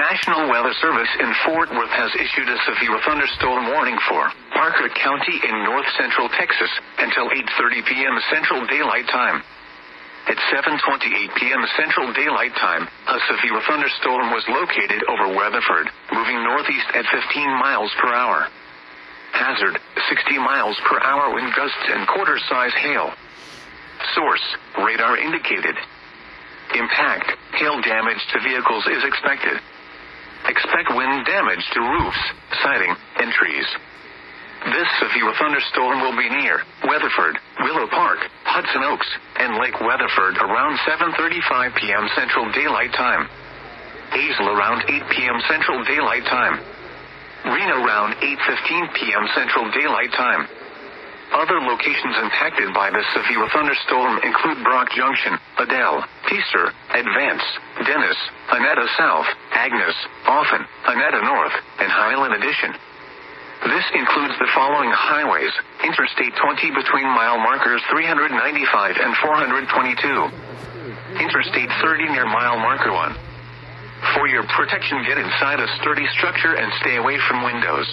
National Weather Service in Fort Worth has issued a severe thunderstorm warning for Parker County in north-central Texas until 8:30 p.m. Central Daylight Time. At 7:28 p.m. Central Daylight Time, a severe thunderstorm was located over Weatherford, moving northeast at 15 miles per hour. Hazard, 60 miles per hour wind gusts and quarter-size hail. Source, radar indicated. Impact, hail damage to vehicles is expected. Expect wind damage to roofs, siding, and trees. This severe thunderstorm will be near Weatherford, Willow Park, Hudson Oaks, and Lake Weatherford around 7:35 p.m. Central Daylight Time. Hazel around 8 p.m. Central Daylight Time. Reno around 8:15 p.m. Central Daylight Time. Other locations impacted by this severe thunderstorm include Brock Junction, Adele, Peaster, Advance, Dennis, Annetta South, Agnes, Often, Annetta North, and Highland Addition. This includes the following highways: Interstate 20 between mile markers 395 and 422. Interstate 30 near mile marker 1. For your protection, get inside a sturdy structure and stay away from windows.